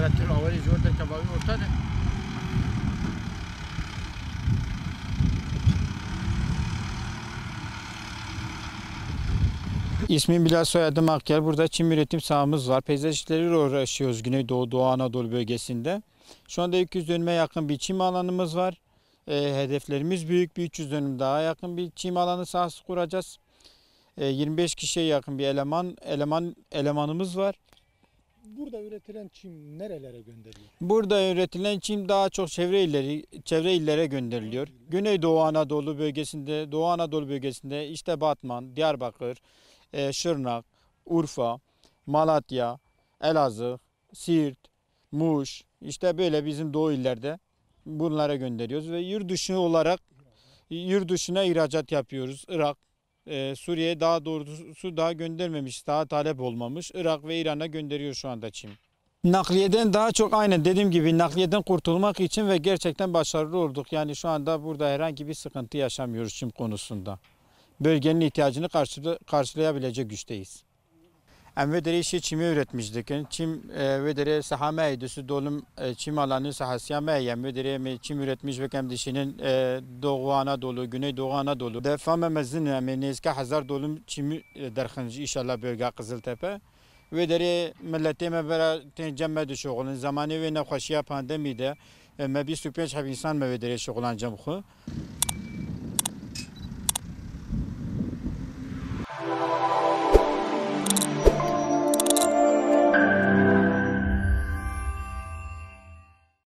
حالت آوری زور ده که باقی افتاده. İsmim Bilal, soyadım Akyar. Burada çim üretim sahamız var. Peyzaj işleriyle uğraşıyoruz Güneydoğu, Doğu Anadolu bölgesinde. Şu anda 200 dönüme yakın bir çim alanımız var. Hedeflerimiz büyük, bir 300 dönüm daha yakın bir çim alanı sahası kuracağız. 25 kişiye yakın bir elemanımız var. Burada üretilen çim nerelere gönderiliyor? Burada üretilen çim daha çok çevre illere gönderiliyor. Güneydoğu Anadolu bölgesinde, Doğu Anadolu bölgesinde işte Batman, Diyarbakır, Şırnak, Urfa, Malatya, Elazığ, Siirt, Muş, işte böyle bizim doğu illerde bunlara gönderiyoruz ve yurt dışına ihracat yapıyoruz. Irak, Suriye'ye daha doğrusu daha göndermemiş, daha talep olmamış. Irak ve İran'a gönderiyor şu anda çim. Nakliyeden daha çok, aynen dediğim gibi, nakliyeden kurtulmak için ve gerçekten başarılı olduk. Yani şu anda burada herhangi bir sıkıntı yaşamıyoruz çim konusunda. Bölgenin ihtiyacını karşılayabilecek güçteyiz. Em vedere işi çimi üretmiştik. Çim vedere sahame edüsü dolum çim alanı sahasya meyem vedere çim üretmiş ve kem dişinin Doğu Anadolu, Güneydoğu Anadolu. Defame mezin nezke 1000 dolum çimi derxinci inşallah bölge Kızıltepe. Vedere millete mebera cemme de şoğulun zamanı ve nefhaşiya pandemide me 25 insan me vedere şoğulan cemxu.